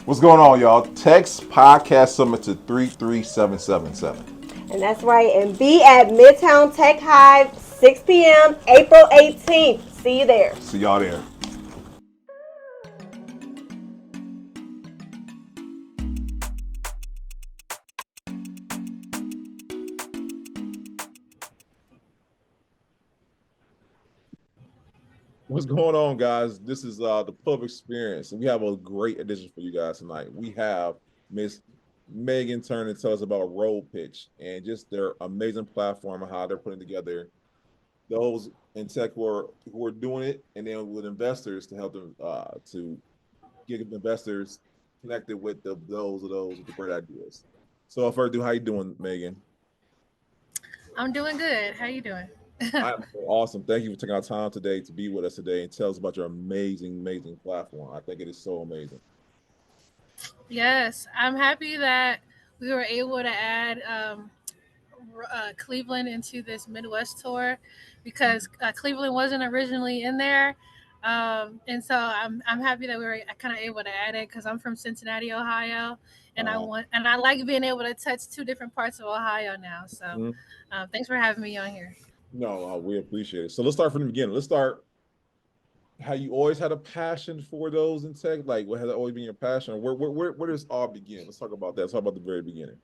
What's going on, y'all? Text Podcast Summit to 33777. And that's right. And be at Midtown Tech Hive, 6 p.m., April 18th. See you there. See y'all there. What's going on, guys? This is the Pub Experience, and we have a great edition for you guys tonight. We have Miss Meagan Turner to tell us about RoadPitch and just their amazing platform and how they're putting together those in tech who are doing it, and then with investors to help them to get investors connected with those with the great ideas. So, if further ado, how you doing, Meagan? I'm doing good. How you doing? I'm awesome. Thank you for taking our time today to be with us today and tell us about your amazing platform. I think it is so amazing. Yes, I'm happy that we were able to add Cleveland into this Midwest tour because Cleveland wasn't originally in there. And so I'm happy that we were kind of able to add it because I'm from Cincinnati, Ohio, and I like being able to touch two different parts of Ohio now. So Mhm. thanks for having me on here. No, we appreciate it. So let's start from the beginning. Let's start how you always had a passion for those in tech. Like, what has always been your passion? Where does all begin? Let's talk about that. Let's talk about the very beginning.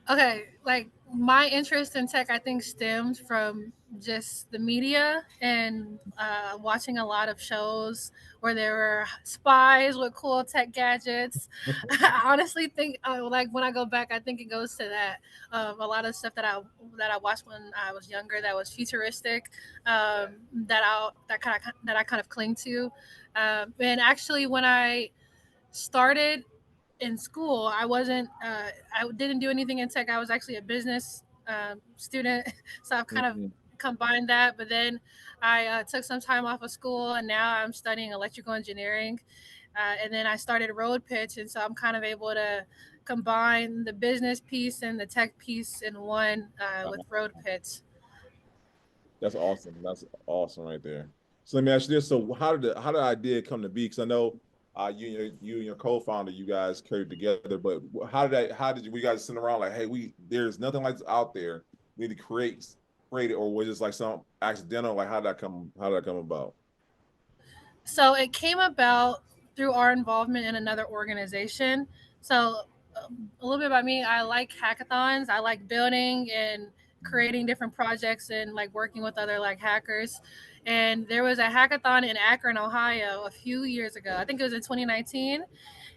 Okay, like my interest in tech, I think stemmed from just the media and watching a lot of shows where there were spies with cool tech gadgets. I honestly think, like when I go back, I think it goes to that. A lot of stuff that I watched when I was younger that was futuristic, that I kind of cling to. And actually, when I started in school, I didn't do anything in tech. I was actually a business student, so I've kind of Mhm. combined that. But then I took some time off of school, and now I'm studying electrical engineering. And then I started Road Pitch, and so I'm kind of able to combine the business piece and the tech piece in one with Road Pitch. That's awesome. That's awesome right there. So let me ask you this: so how did the idea come to be? Because I know you and your co-founder, you guys carried together, but how did we guys sit around like, hey, there's nothing like this out there. We need to create it, or was it like some accidental? Like how did that come about? So it came about through our involvement in another organization. So a little bit about me, I like hackathons. I like building and creating different projects and like working with other like hackers. And there was a hackathon in Akron, Ohio a few years ago. I think it was in 2019,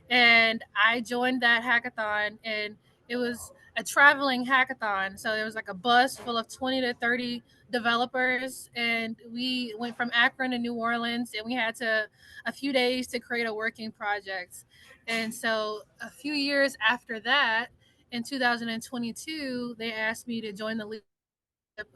and I joined that hackathon, and it was a traveling hackathon. So there was like a bus full of 20 to 30 developers, and we went from Akron to New Orleans, and we had to a few days to create a working project. And so a few years after that, in 2022, they asked me to join the leadership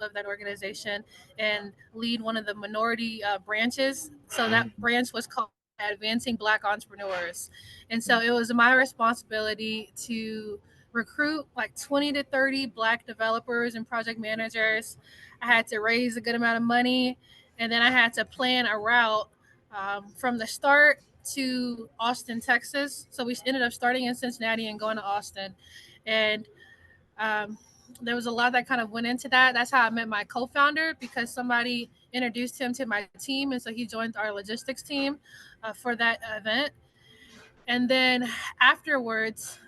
of that organization and lead one of the minority branches. So that branch was called Advancing Black Entrepreneurs. And so it was my responsibility to recruit like 20 to 30 Black developers and project managers. I had to raise a good amount of money, and then I had to plan a route from the start to Austin, Texas. So we ended up starting in Cincinnati and going to Austin. And um, there was a lot that kind of went into that. That's how I met my co-founder because somebody introduced him to my team, and so he joined our logistics team for that event. And then afterwards,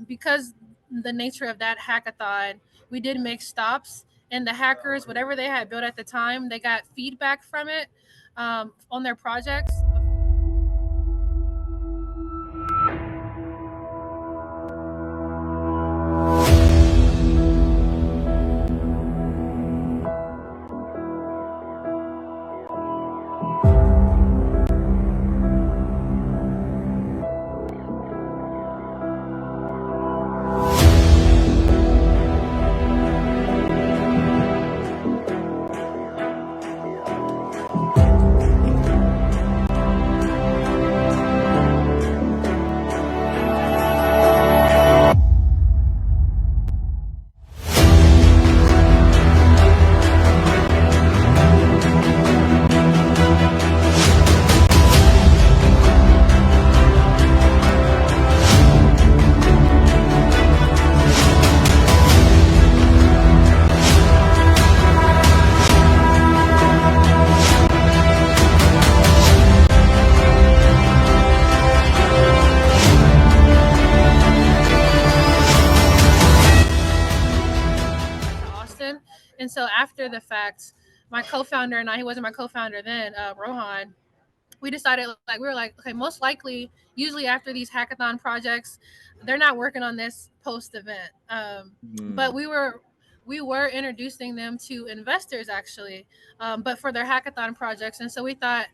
because the nature of that hackathon, we did make stops, and the hackers, whatever they had built at the time, they got feedback from it on their projects. after the fact, my co-founder and I, he wasn't my co-founder then, Rohan, we decided, like, we were like, okay, most likely, usually after these hackathon projects, they're not working on this post event. But Mm. we were introducing them to investors actually, but for their hackathon projects. And so we thought,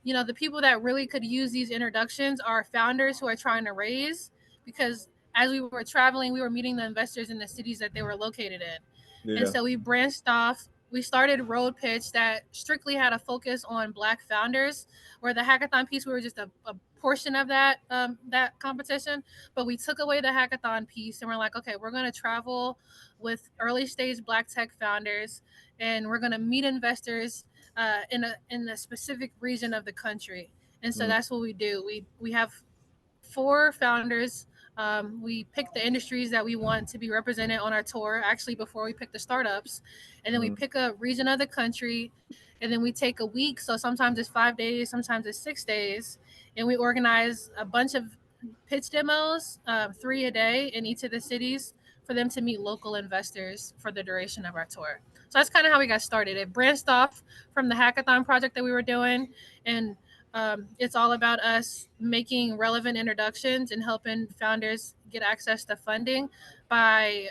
the people that really could use these introductions are founders who are trying to raise, because as we were traveling, we were meeting the investors in the cities that they were located in. And Yeah. so we branched off. We started RoadPitch that strictly had a focus on Black founders, where the hackathon piece, we were just a portion of that competition. But we took away the hackathon piece and we're like, okay, we're going to travel with early stage Black tech founders, and we're going to meet investors in a specific region of the country. And so Mm. that's what we do. We have four founders. We pick the industries that we want to be represented on our tour, actually, before we pick the startups. And then we Mm. pick a region of the country. And then we take a week. So sometimes it's 5 days, sometimes it's 6 days. And we organize a bunch of pitch demos, 3 a day in each of the cities, for them to meet local investors for the duration of our tour. So that's kind of how we got started. It branched off from the hackathon project that we were doing. And it's all about us making relevant introductions and helping founders get access to funding by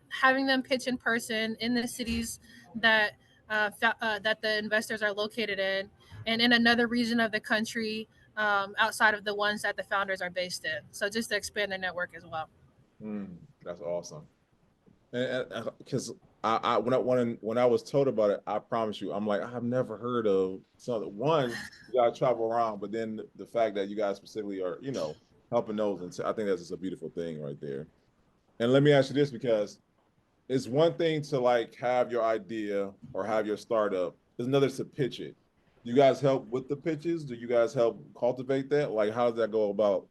having them pitch in person in the cities that the investors are located in, and in another region of the country, outside of the ones that the founders are based in. So just to expand their network as well. Mm. That's awesome. And because when I was told about it, I promise you, I'm like, I've never heard of something. One, you gotta travel around, but then the fact that you guys specifically are, helping those, and I think that's just a beautiful thing right there. And let me ask you this, because it's one thing to like have your idea or have your startup. It's another to pitch it. Do you guys help with the pitches? Do you guys help cultivate that? Like, how does that go about?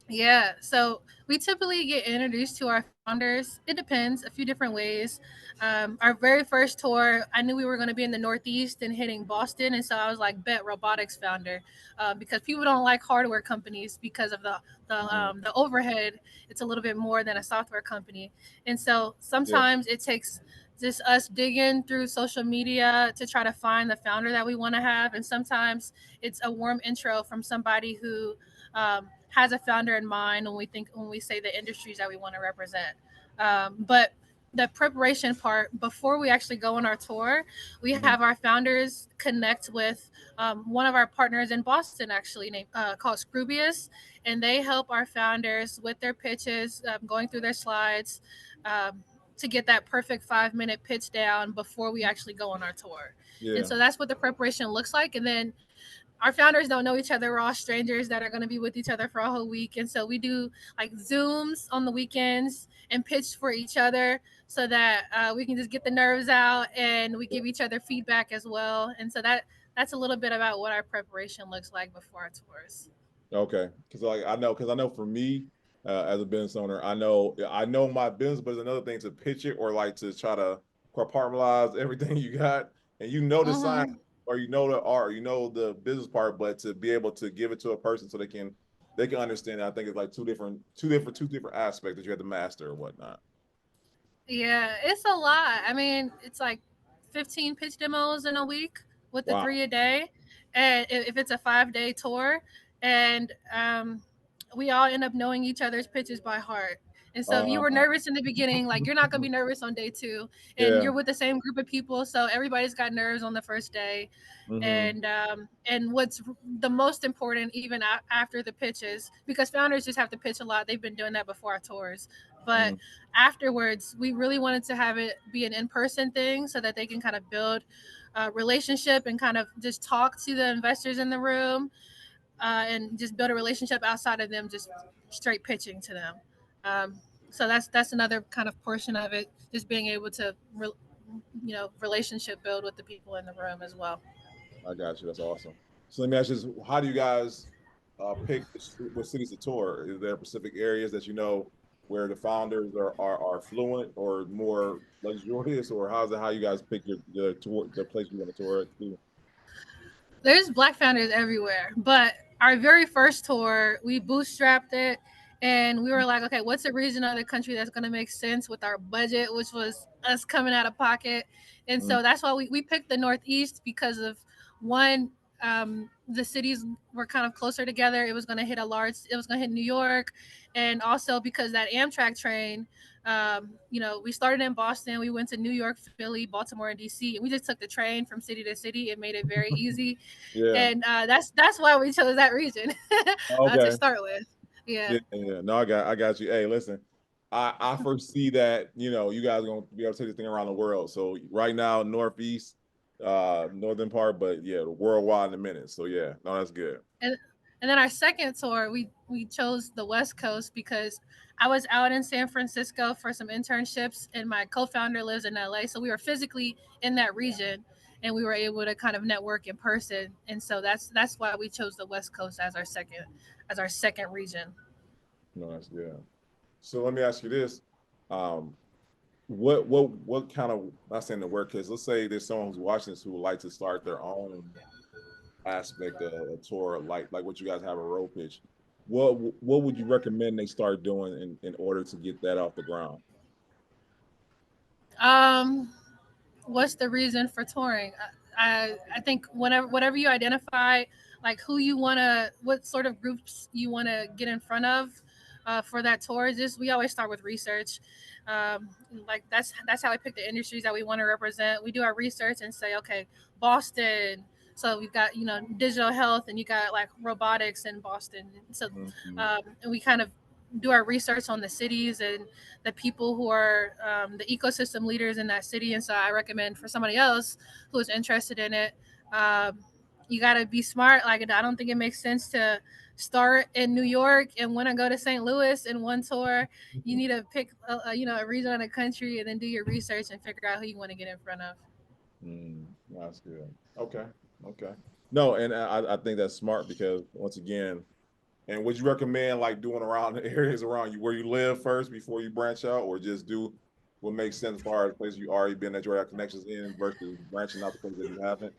Yeah, so we typically get introduced to our founders. It depends, a few different ways. Our very first tour, I knew we were going to be in the Northeast and hitting Boston, and so I was like, "Bet robotics founder," because people don't like hardware companies because of the overhead. It's a little bit more than a software company, and so Yeah. sometimes it takes just us digging through social media to try to find the founder that we want to have, and sometimes it's a warm intro from somebody who has a founder in mind when we say the industries that we want to represent. But the preparation part before we actually go on our tour, we Mhm. have our founders connect with one of our partners in Boston, actually named called Scroobius, and they help our founders with their pitches, going through their slides. To get that perfect 5 minute pitch down before we actually go on our tour. And Yeah. so that's what the preparation looks like. And then our founders don't know each other. We're all strangers that are going to be with each other for a whole week. And so we do like Zooms on the weekends and pitch for each other so that we can just get the nerves out, and we give each other feedback as well. And so that's a little bit about what our preparation looks like before our tours. Okay, because I know for me, as a business owner, I know my business, but it's another thing to pitch it or like to try to compartmentalize everything you got, and the science Mm-hmm. or the art, the business part, but to be able to give it to a person so they can understand it. I think it's like two different aspects that you have to master or whatnot. Yeah, it's a lot. I mean, it's like 15 pitch demos in a week with the Wow. 3 a day, and if it's a 5 day tour, and we all end up knowing each other's pitches by heart. And so if you were Uh, nervous in the beginning, like you're not gonna be nervous on day two, and yeah. you're with the same group of people, so everybody's got nerves on the first day. Mm-hmm. And what's the most important, even after the pitches, because founders just have to pitch a lot. They've been doing that before our tours, but Mm-hmm. afterwards we really wanted to have it be an in-person thing so that they can kind of build a relationship and kind of just talk to the investors in the room, and just build a relationship outside of them just straight pitching to them. um, so that's another kind of portion of it, just being able to relationship build with the people in the room as well. I got you. That's awesome. So let me ask you this: how do you guys pick what cities to tour? Is there specific areas that where the founders are fluent or more luxurious, or how you guys pick your tour, the place you want to tour to? There's Black founders everywhere, but our very first tour, we bootstrapped it, And we were like, okay, what's a region of the country that's going to make sense with our budget, which was us coming out of pocket. And Mm, so that's why we picked the Northeast because of one, the cities were kind of closer together. It was going to hit it was going to hit New York. And also because that Amtrak train, we started in Boston, we went to New York, Philly, Baltimore, and DC, and we just took the train from city to city. It made it very easy. yeah. And that's why we chose that region to Okay. start with. Yeah. Yeah, yeah. No, I got you. Hey, listen, I foresee that, you guys are gonna be able to take this thing around the world. So right now, Northeast, northern part, but yeah, worldwide in a minute. So yeah, no, that's good. and and then our second tour, we chose the West Coast because I was out in San Francisco for some internships, and my co-founder lives in LA, so we were physically in that region, and we were able to kind of network in person, and so that's why we chose the West Coast as our second region. No, that's good. So let me ask you this. Um, what kind of, not saying the work, because let's say there's someone who's watching this who would like to start their own aspect of a tour, like what you guys have a road pitch. What would you recommend they start doing in order to get that off the ground? Um, what's the reason for touring? I think whatever you identify, like who you wanna, what sort of groups you wanna get in front of for that tour. Just we always start with research. Um, like that's how we pick the industries that we want to represent. We do our research and say, okay, Boston. So we've got digital health, and you got like robotics in Boston. So Mhm. and we kind of do our research on the cities and the people who are the ecosystem leaders in that city. And so I recommend for somebody else who is interested in it, um, you got to be smart. Like, I don't think it makes sense to start in New York and want to go to St. Louis in one tour. You need to pick a region of the country and then do your research and figure out who you want to get in front of. That's good. Okay. Okay. No, and I think that's smart because once again, and would you recommend like doing around the areas around you where you live first before you branch out, or just do what makes sense as far as places you already been that you already have connections in versus branching out to places that you haven't?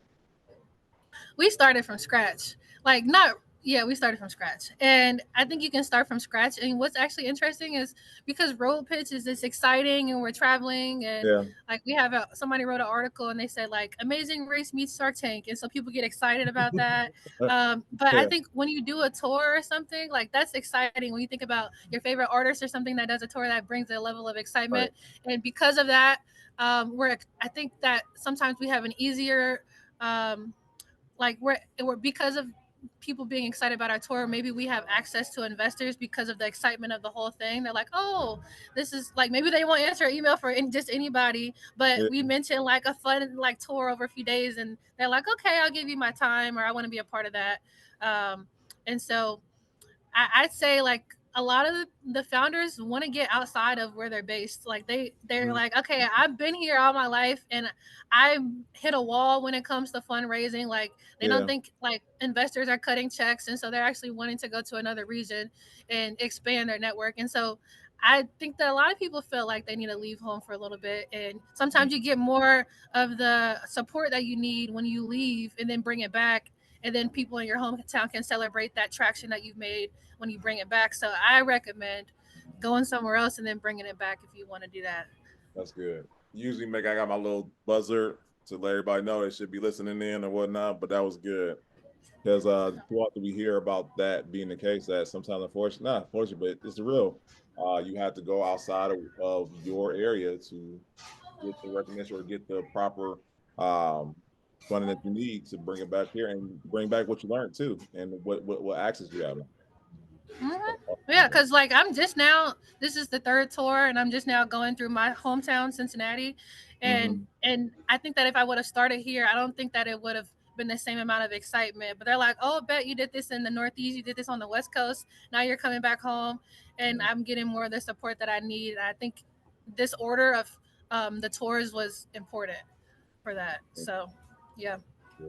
We started from scratch. Like, not yeah, we started from scratch. And I think you can start from scratch. And what's actually interesting is because road pitch is this exciting and we're traveling, and Yeah. like we have somebody wrote an article and they said like Amazing Race meets Shark Tank, and so people get excited about that. But I Yeah. think when you do a tour or something, like that's exciting when you think about your favorite artist or something that does a tour, that brings a level of Right. excitement. And because of that, I think that sometimes we have an easier um, like we're because of people being excited about our tour, maybe we have access to investors because of the excitement of the whole thing. They're like, oh, this is like, maybe they won't answer an email for just anybody, but Yeah. we mentioned like a fun like tour over a few days, and they're like, okay, I'll give you my time, or I want to be a part of that. um, and so I'd say like a lot of the founders want to get outside of where they're based. Like they're Mhm. like, okay, I've been here all my life, and I hit a wall when it comes to fundraising. Like they don't Yeah. think like investors are cutting checks, and so they're actually wanting to go to another region and expand their network. And so I think that a lot of people feel like they need to leave home for a little bit, and sometimes you get more of the support that you need when you leave and then bring it back, and then people in your hometown can celebrate that traction that you've made when you bring it back. So I recommend going somewhere else and then bringing it back if you want to do that. That's good. Usually, make I got my little buzzer to let everybody know they should be listening in or whatnot. But that was good because too often we hear about that being the case. That sometimes, unfortunately, not unfortunately, but it's real. You have to go outside of your area to get the recognition or get the proper um, funding that you need to bring it back here and bring back what you learned too, and what access you have. Mm-hmm. Yeah, because like I'm just now, this is the third tour, and I'm just now going through my hometown, Cincinnati, and Mm-hmm. I think that if I would have started here, I don't think that it would have been the same amount of excitement. But they're like, oh, bet you did this in the Northeast, you did this on the West Coast. Now you're coming back home, and I'm getting more of the support that I need. And I think this order of the tours was important for that. So, yeah. Yeah.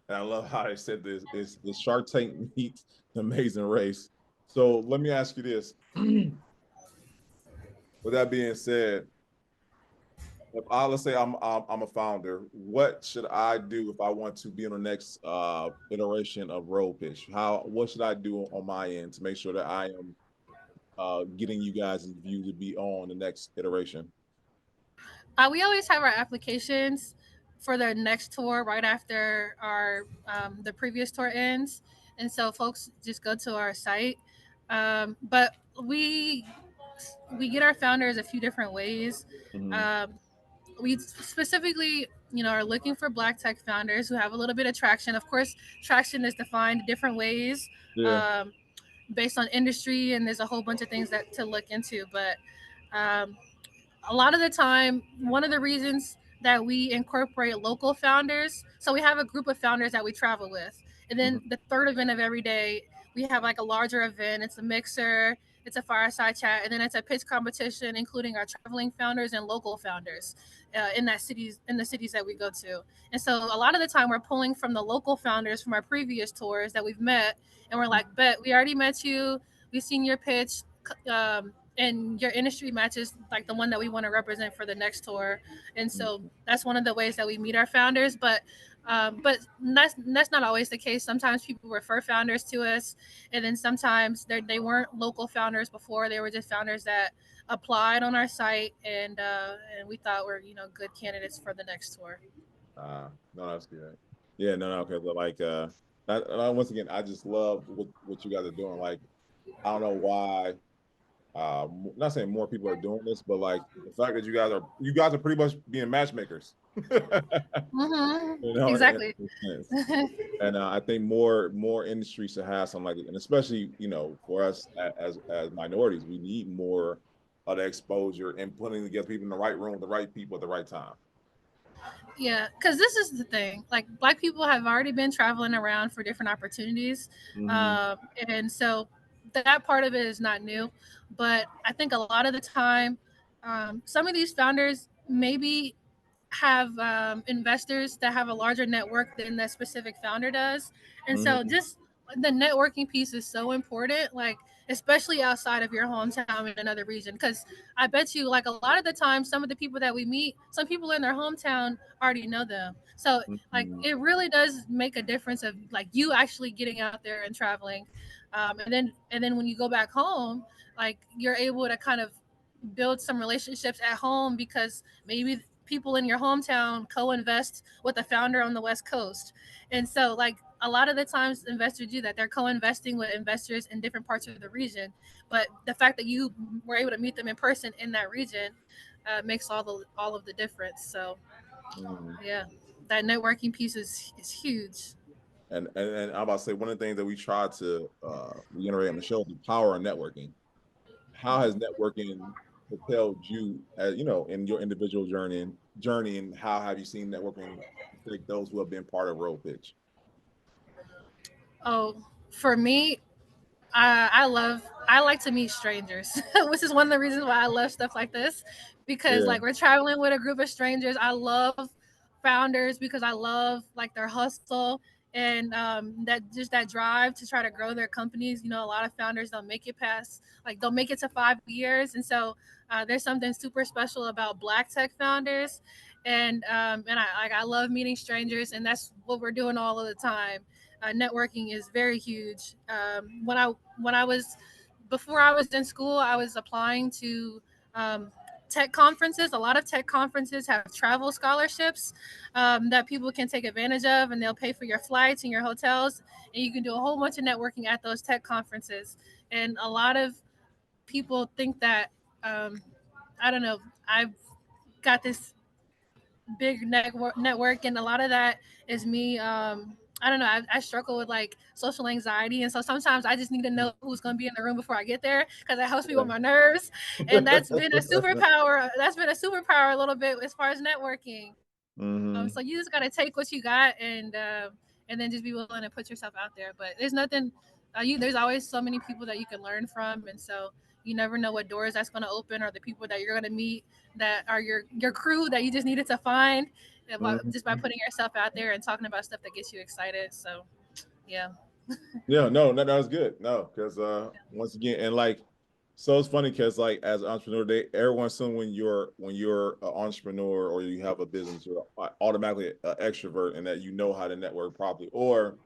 And I love how they said this is the Shark Tank meets the Amazing Race. So let me ask you this. With that being said, if I let's say I'm a founder, what should I do if I want to be on the next iteration of Road Pitch? What should I do on my end to make sure that I am getting you guys' view to be on the next iteration? We always have our applications for the next tour right after our the previous tour ends, and so folks just go to our site. But we get our founders a few different ways. Mm-hmm. Um, we specifically, are looking for Black tech founders who have a little bit of traction. Of course, traction is defined different ways. Yeah. Um, Based on industry, and there's a whole bunch of things that to look into, but um, a lot of the time, one of the reasons that we incorporate local founders, so we have a group of founders that we travel with, and then Mm-hmm. the third event of every day we have like a larger event. It's a mixer, it's a fireside chat, and then it's a pitch competition including our traveling founders and local founders in the cities that we go to. And so a lot of the time we're pulling from the local founders from our previous tours that we've met, and we're like, bet we already met you, we've seen your pitch, and your industry matches like the one that we want to represent for the next tour. And so that's one of the ways that we meet our founders. But that's not always the case. Sometimes people refer founders to us, and then sometimes they weren't local founders before. They were just founders that applied on our site, and we thought were good candidates for the next tour. No, that's good. Yeah, no, because like once again, I just love what you guys are doing. Like, I don't know why. Not saying more people are doing this, but like the fact that you guys are pretty much being matchmakers. Exactly. In a sense. And I think more industries should have something like it, and especially for us as minorities, we need more of the exposure and putting together people in the right room, the right people at the right time. Yeah, because this is the thing. Like, Black people have already been traveling around for different opportunities, Mm-hmm. um, and so that part of it is not new. But I think a lot of the time, some of these founders maybe have investors that have a larger network than that specific founder does. And so Mm-hmm. just the networking piece is so important, like especially outside of your hometown in another region. Because I bet you, like, a lot of the time, some of the people that we meet, some people in their hometown already know them. So like Mm-hmm. it really does make a difference of like you actually getting out there and traveling, and then when you go back home, like you're able to kind of build some relationships at home because maybe people in your hometown co-invest with a founder on the West Coast. And so like a lot of the times investors do that. They're co-investing with investors in different parts of the region. But the fact that you were able to meet them in person in that region makes all of the difference. So Mm-hmm. yeah, that networking piece is huge. And I'm about to say one of the things that we try to reiterate on the show is the power of networking. How has networking propelled you as in your individual journey, and how have you seen networking affect those who have been part of Road Pitch? Oh, for me, I like to meet strangers, which is one of the reasons why I love stuff like this. Because Yeah. like we're traveling with a group of strangers. I love founders because I love like their hustle and that drive to try to grow their companies. A lot of founders don't make it past like they'll make it to 5 years, and so there's something super special about Black tech founders, and I love meeting strangers, and that's what we're doing all of the time. Networking is very huge. When I was before I was in school, I was applying to um, tech conferences. A lot of tech conferences have travel scholarships that people can take advantage of, and they'll pay for your flights and your hotels, and you can do a whole bunch of networking at those tech conferences. And a lot of people think that um, I don't know. I've got this big network, and a lot of that is me. I don't know. I struggle with like social anxiety, and so sometimes I just need to know who's going to be in the room before I get there because it helps me with my nerves. And that's been a superpower. That's been a superpower a little bit as far as networking. So Hmm. you just got to take what you got, and then just be willing to put yourself out there. But there's nothing. There's always so many people that you can learn from, and so you never know what doors that's going to open or the people that you're going to meet that are your crew that you just needed to find just by Hmm. putting yourself out there and talking about stuff that gets you excited. So yeah. Yeah, no, that was good. No, because once again, and like, so it's funny because like as an entrepreneur, everyone assume when you're an entrepreneur or you have a business, you're automatically an extrovert and that you know how to network properly. Or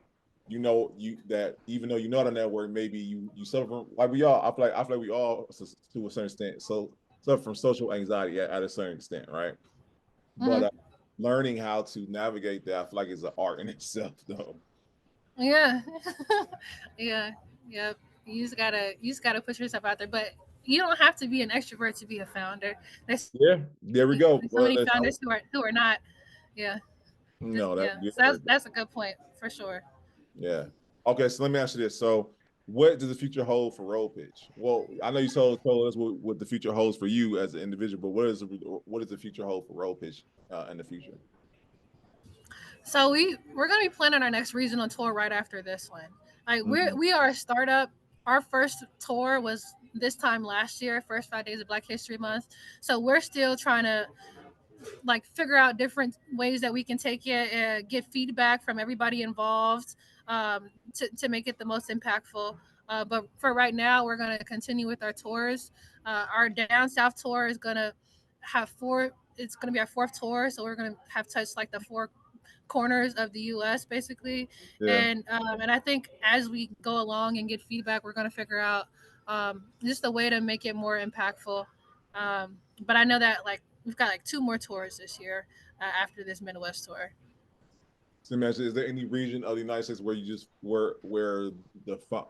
you know you that even though you're not a network, maybe you suffer from, like we all. I feel like we all to a certain extent so suffer from social anxiety at a certain extent, right? But Hmm. learning how to navigate that, I feel like is an art in itself, though. Yeah. Yeah. Yep. You just gotta put yourself out there. But you don't have to be an extrovert to be a founder. There's Yeah, there we go. so Well, many founders who are not. Yeah. Just no, that's yeah. good So right there. that's a good point for sure. Yeah. Okay, so let me ask you this. So, what does the future hold for Road Pitch? Well, I know you told us what the future holds for you as an individual, but what does the future hold for Road Pitch in the future? So we're gonna be planning our next regional tour right after this one. Like Mhm. we are a startup. Our first tour was this time last year, first 5 days of Black History Month. So we're still trying to like figure out different ways that we can take it, get feedback from everybody involved, to make it the most impactful. But for right now, we're going to continue with our tours. Our down south tour is going to have four. It's going to be our fourth tour, so we're going to have touched like the four corners of the U.S. basically, Yeah. and I think as we go along and get feedback, we're going to figure out just a way to make it more impactful. But I know that like we've got like two more tours this year after this Midwest tour. So, imagine, is there any region of the United States where you just where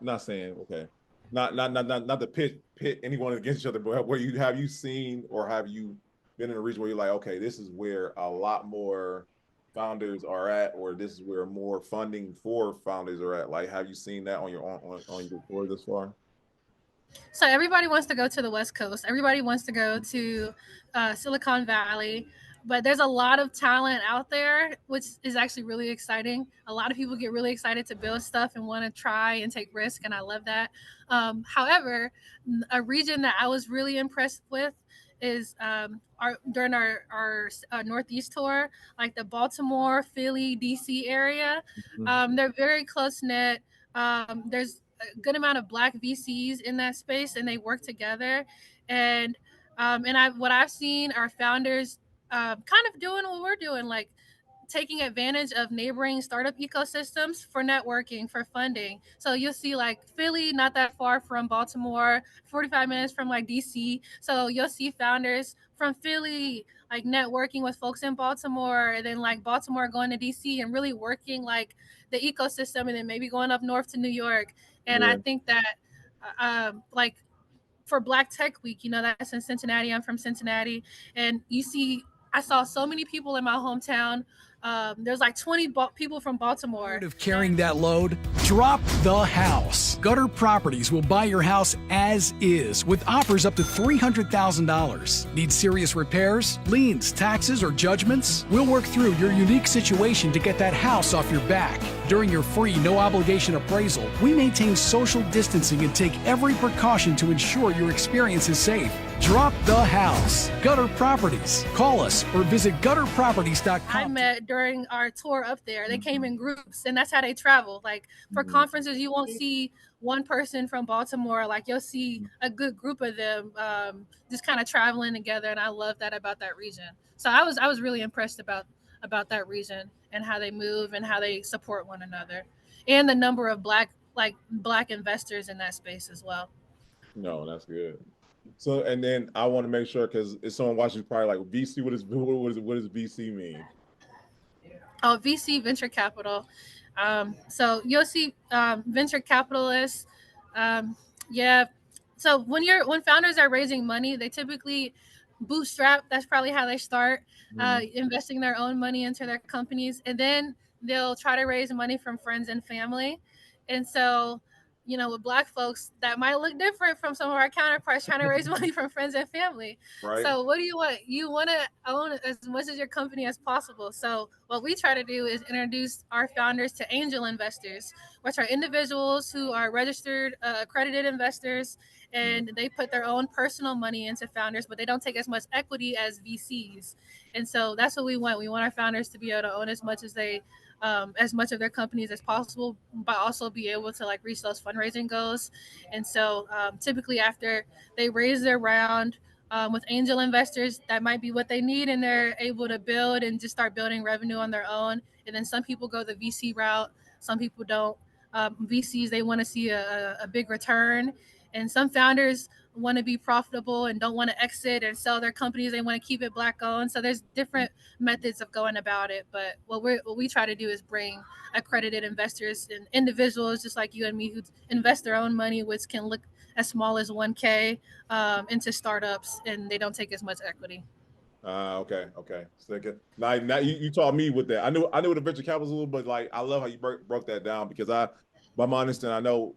not saying okay, not to pit anyone against each other, but where you seen or have you been in a region where you're like, okay, this is where a lot more founders are at, or this is where more funding for founders are at? Like, have you seen that on your tour this far? So everybody wants to go to the West Coast. Everybody wants to go to Silicon Valley, but there's a lot of talent out there, which is actually really exciting. A lot of people get really excited to build stuff and want to try and take risk, and I love that. However, a region that I was really impressed with is our during our Northeast tour, like the Baltimore, Philly, DC area. Mhm. They're very close knit. There's a good amount of Black VCs in that space, and they work together. And what I've seen are founders kind of doing what we're doing, like taking advantage of neighboring startup ecosystems for networking, for funding. So you'll see like Philly, not that far from Baltimore, 45 minutes from like DC. So you'll see founders from Philly like networking with folks in Baltimore, and then like Baltimore going to DC and really working like the ecosystem, and then maybe going up north to New York. And I Yeah. think that like for Black Tech Week, that's in Cincinnati. I'm from Cincinnati, and I saw so many people in my hometown. There's like 20 people from Baltimore. Tired of carrying that load? Drop the house. Gutter Properties will buy your house as is with offers up to $300,000. Need serious repairs, liens, taxes, or judgments? We'll work through your unique situation to get that house off your back. During your free, no obligation appraisal, we maintain social distancing and take every precaution to ensure your experience is safe. Drop the house. Gutter Properties. Call us or visit gutterproperties.com. I met during our tour up there. They came in groups, and that's how they travel. Like for conferences, you won't see one person from Baltimore. Like you'll see a good group of them just kind of traveling together, and I love that about that region. So I was really impressed about that region and how they move and how they support one another, and the number of black investors in that space as well. No, that's good. So, and then I want to make sure because if someone watching, probably like VC. What does VC mean? Oh, VC venture capital. So you'll see venture capitalists. Um, yeah. So when founders are raising money, they typically bootstrap. That's probably how they start, Mhm. investing their own money into their companies, and then they'll try to raise money from friends and family. And so, with Black folks, that might look different from some of our counterparts trying to raise money from friends and family. Right. So, what do you want? You want to own as much of your company as possible. So, what we try to do is introduce our founders to angel investors, which are individuals who are registered, accredited investors, and they put their own personal money into founders, but they don't take as much equity as VCs. And so that's what we want. We want our founders to be able to own as much of their companies as possible, but also be able to like reach those fundraising goals. And so typically after they raise their round with angel investors, that might be what they need, and they're able to build and just start building revenue on their own. And then some people go the VC route, some people don't. VCs, they want to see a big return, and some founders want to be profitable and don't want to exit and sell their companies. They want to keep it black owned. So there's different methods of going about it. But what we try to do is bring accredited investors and individuals just like you and me who invest their own money, which can look as small as 1K, into startups, and they don't take as much equity. Okay. So now you taught me with that. I knew what the venture capital was a little, but like I love how you broke that down, because by my understanding, I know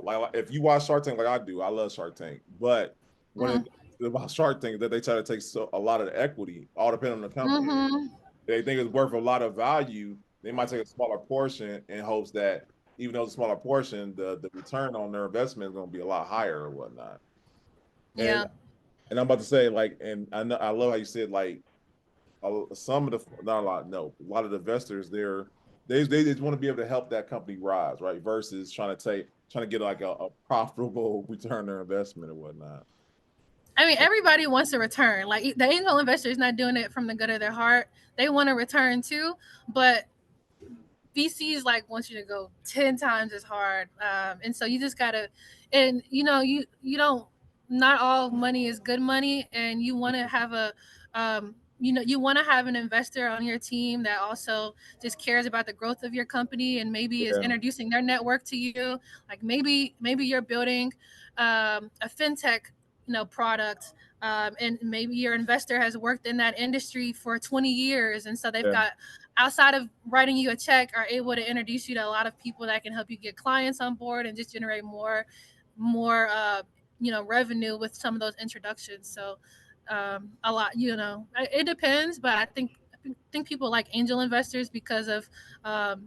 like if you watch Shark Tank like I do, I love Shark Tank. But when it's about Shark Tank, that they try to take a lot of the equity, all depending on the company. They think it's worth a lot of value. They might take a smaller portion in hopes that even though it's a smaller portion, the return on their investment is going to be a lot higher or whatnot. Yeah. And I'm about to say, like, and I love how you said, like, some of the, not a lot, no, a lot of the investors, they just want to be able to help that company rise, right? Versus trying to get like a profitable return on their investment or whatnot. I mean, everybody wants a return. Like the angel investor is not doing it from the good of their heart. They want a return too, but VCs like want you to go 10 times as hard. And so you just gotta, and you don't, not all money is good money, and you want to have you want to have an investor on your team that also just cares about the growth of your company and maybe is introducing their network to you. Like maybe you're building a fintech product, and maybe your investor has worked in that industry for 20 years, and so they've got, outside of writing you a check, are able to introduce you to a lot of people that can help you get clients on board and just generate more revenue with some of those introductions. So a lot, it depends, but I think people like angel investors because of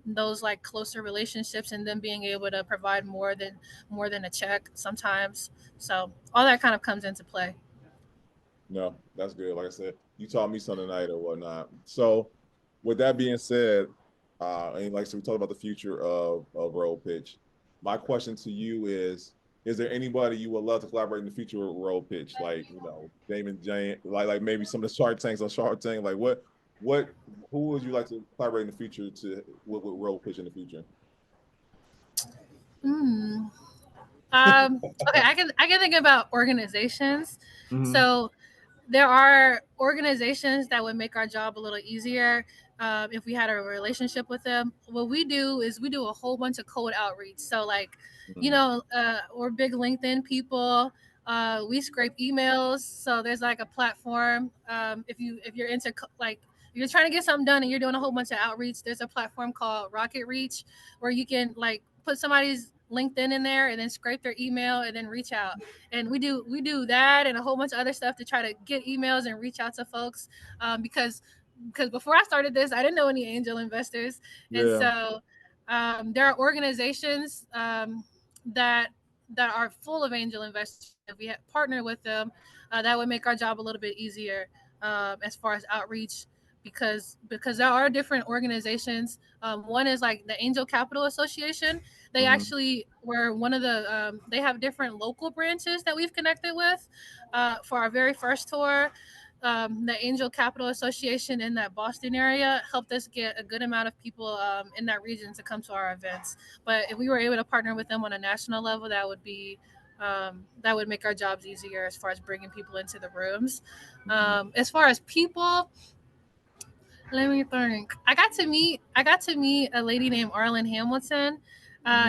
those like closer relationships and them being able to provide more than a check sometimes. So all that kind of comes into play. No, that's good. Like I said, you taught me something tonight or whatnot. So with that being said, and like so we talked about the future of RoadPitch. My question to you is there anybody you would love to collaborate in the future with RoadPitch? Like, Damon Jane, like maybe some of the Shark Tanks on Shark Tank. Like who would you like to collaborate in the future with RoadPitch in the future? Okay, I can think about organizations. So there are organizations that would make our job a little easier if we had a relationship with them. What we do is we do a whole bunch of cold outreach. So like, we're big LinkedIn people. We scrape emails. So there's like a platform. If you're into like, if you're trying to get something done and you're doing a whole bunch of outreach, there's a platform called Rocket Reach where you can like put somebody's LinkedIn in there and then scrape their email and then reach out. And we do that and a whole bunch of other stuff to try to get emails and reach out to folks, because before I started this, I didn't know any angel investors. And so there are organizations that are full of angel investors. If we partner with them, that would make our job a little bit easier as far as outreach, because there are different organizations. One is like the Angel Capital Association. They actually were one of the they have different local branches that we've connected with for our very first tour. The Angel Capital Association in that Boston area helped us get a good amount of people in that region to come to our events. But if we were able to partner with them on a national level, that would make our jobs easier as far as bringing people into the rooms. As far as people, let me think. I got to meet a lady named Arlen Hamilton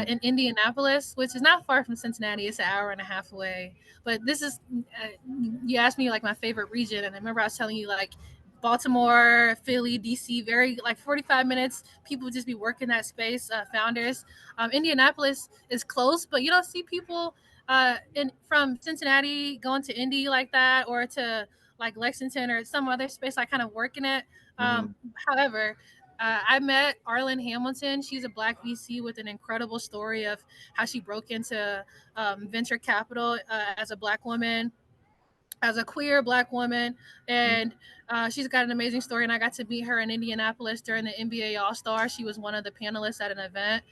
in Indianapolis, which is not far from Cincinnati. It's an hour and a half away. But this is, you asked me like my favorite region, and I remember I was telling you like Baltimore, Philly, DC, very like 45 minutes. People just be working that space, founders. Indianapolis is close, but you don't see people from Cincinnati going to Indy like that, or to like Lexington or some other space like kind of working it. However, I met Arlen Hamilton. She's a Black VC with an incredible story of how she broke into venture capital as a Black woman, as a queer Black woman, and She's got an amazing story, and I got to meet her in Indianapolis during the NBA All Star. She was one of the panelists at an event,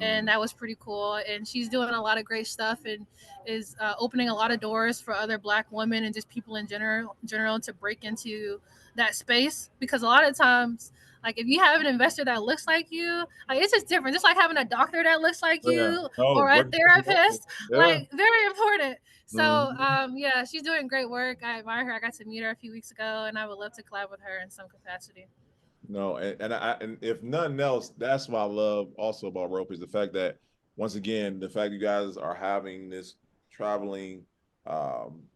and that was pretty cool. And she's doing a lot of great stuff and is opening a lot of doors for other Black women and just people in general to break into that space, because a lot of times, like, if you have an investor that looks like you, like, it's just different. Just like having a doctor that looks like Yeah. you Oh, or a therapist, yeah. like, very important. So Mhm. yeah, she's doing great work. I admire her. I got to meet her a few weeks ago, and I would love to collab with her in some capacity. No, and if nothing else, that's what I love also about rope is the fact that once again, the fact you guys are having this traveling um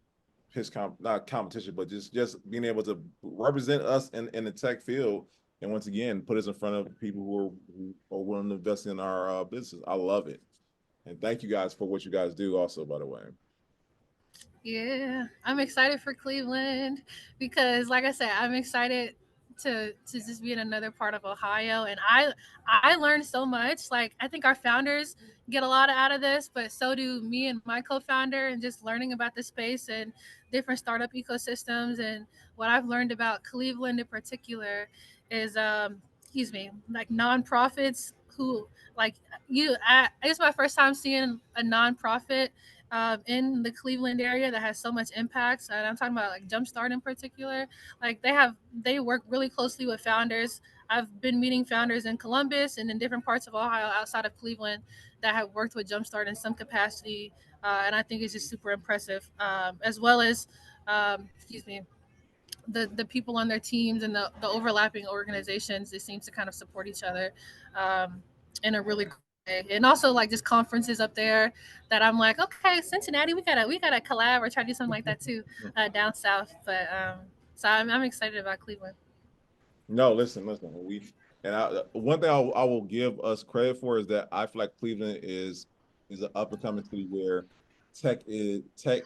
not competition, but just being able to represent us in the tech field, and once again put us in front of people who are willing to invest in our business. I love it, and thank you guys for what you guys do. Also, by the way. Yeah, I'm excited for Cleveland because, like I said, I'm excited to just be in another part of Ohio, and I learned so much. Like, I think our founders get a lot out of this, but so do me and my co-founder, and just learning about the space and different startup ecosystems. And what I've learned about Cleveland in particular is, excuse me, like nonprofits who, like, it's my first time seeing a nonprofit in the Cleveland area that has so much impact. And I'm talking about like Jumpstart in particular. Like, they work really closely with founders. I've been meeting founders in Columbus and in different parts of Ohio outside of Cleveland that have worked with Jumpstart in some capacity. And I think it's just super impressive, as well as, excuse me, the people on their teams and the overlapping organizations. They seem to kind of support each other in a really cool way. And also, like, just conferences up there that I'm like, okay, Cincinnati, we gotta collab or try to do something like that too, down south. But so I'm excited about Cleveland. No, listen. One thing I will give us credit for is that I feel like Cleveland is an up and coming city where tech is tech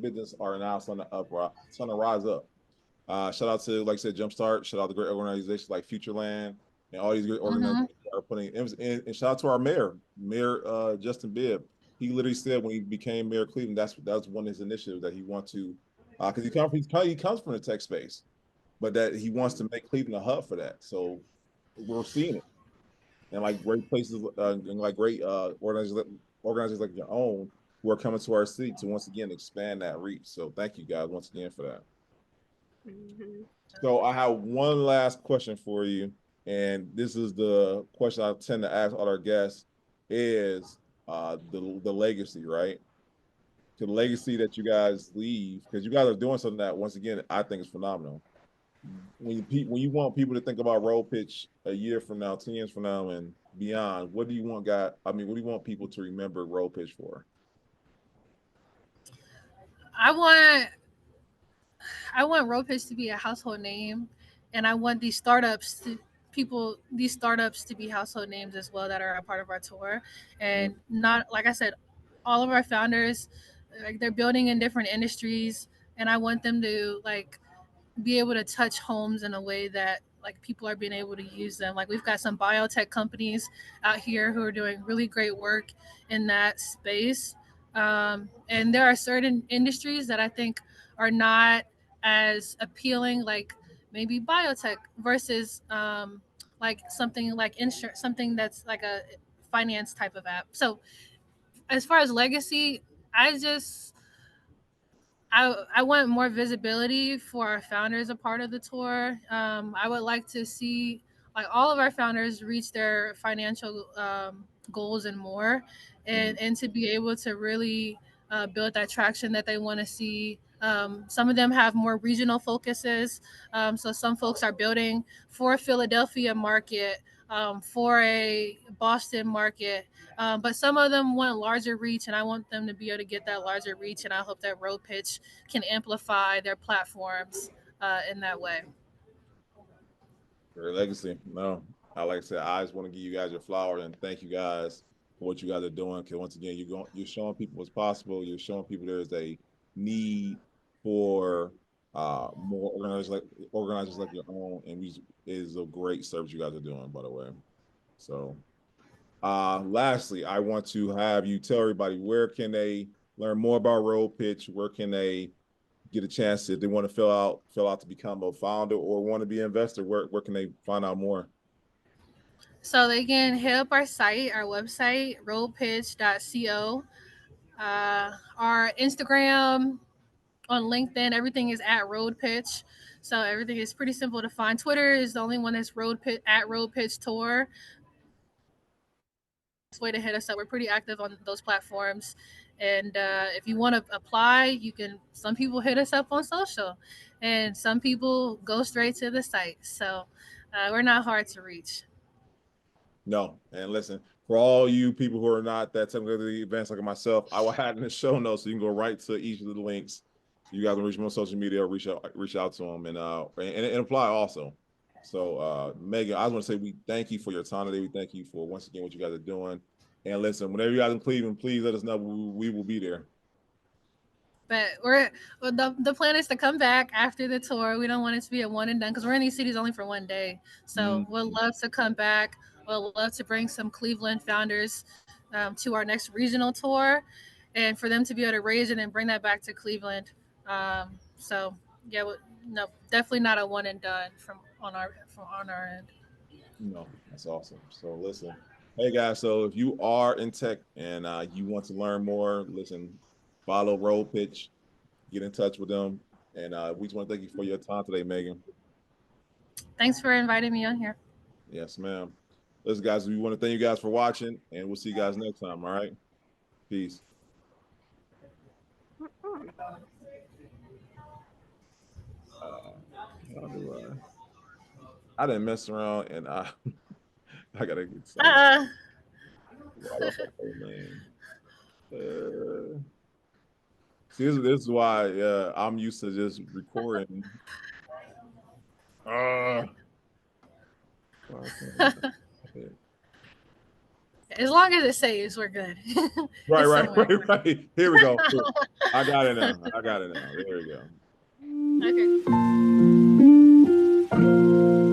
business are now starting to rise up. Shout out to, like I said, Jumpstart. Shout out to great organizations like Futureland and all these great Mm-hmm. organizations that are putting. And shout out to our Mayor Justin Bibb. He literally said when he became mayor of Cleveland, that's one of his initiatives that he wants to, because he comes from the tech space, but that he wants to make Cleveland a hub for that. So we're seeing it, and like great places, and like great organizations like your own who are coming to our city to once again expand that reach. So thank you guys once again for that. Mhm. So I have one last question for you, and this is the question I tend to ask all our guests: is the legacy, right? The legacy that you guys leave, because you guys are doing something that once again I think is phenomenal. When you want people to think about road pitch a year from now, 10 years from now, and beyond, what do you want what do you want people to remember road pitch for? I want I want RoadPitch to be a household name, and I want these startups to be household names as well that are a part of our tour. And not, like I said, all of our founders, like, they're building in different industries, and I want them to, like, be able to touch homes in a way that, like, people are being able to use them. Like, we've got some biotech companies out here who are doing really great work in that space. And there are certain industries that I think are not as appealing, like maybe biotech versus like something like insurance, something that's like a finance type of app. So as far as legacy, I just I want more visibility for our founders a part of the tour. I would like to see, like, all of our founders reach their financial goals and more, and to be able to really build that traction that they want to see. Some of them have more regional focuses. So some folks are building for a Philadelphia market, for a Boston market, but some of them want larger reach, and I want them to be able to get that larger reach. And I hope that Road Pitch can amplify their platforms in that way. Your legacy. No, like I said, I just want to give you guys your flowers and thank you guys for what you guys are doing. Because once again, you're showing people what's possible. You're showing people there's a need for more organizers like your own, and we is a great service you guys are doing, by the way. So, lastly, I want to have you tell everybody where can they learn more about Road Pitch? Where can they get a chance, if they want to fill out to become a founder or want to be an investor, where can they find out more? So they can hit up our site, our website, roadpitch.co. Our Instagram, on LinkedIn, everything is at RoadPitch. So everything is pretty simple to find. Twitter is the only one that's RoadPitch Tour. Way to hit us up. We're pretty active on those platforms. And if you want to apply, you can. Some people hit us up on social, and some people go straight to the site. So we're not hard to reach. No, and listen, for all you people who are not that technically advanced like myself, I will have in the show notes so you can go right to each of the links. You guys can reach me on social media, or reach out to them, and apply also. So Meagan, I just want to say we thank you for your time today. We thank you for once again what you guys are doing. And listen, whenever you guys in Cleveland, please let us know. We will be there. But the plan is to come back after the tour. We don't want it to be a one and done because we're in these cities only for one day. So we'll love to come back. We'll love to bring some Cleveland founders to our next regional tour, and for them to be able to raise it and bring that back to Cleveland. So yeah, no, definitely not a one and done from on our end. No, that's awesome. So listen, hey guys, so if you are in tech and you want to learn more, listen, follow RoadPitch, get in touch with them, and we just want to thank you for your time today, Meagan. Thanks for inviting me on here. Yes, ma'am. Listen, guys, we want to thank you guys for watching, and we'll see you guys next time. All right, peace. I didn't mess around, and I gotta get some. See, this is why I'm used to just recording. As long as it saves, we're good. Right. Here we go. I got it now. There we go. Okay.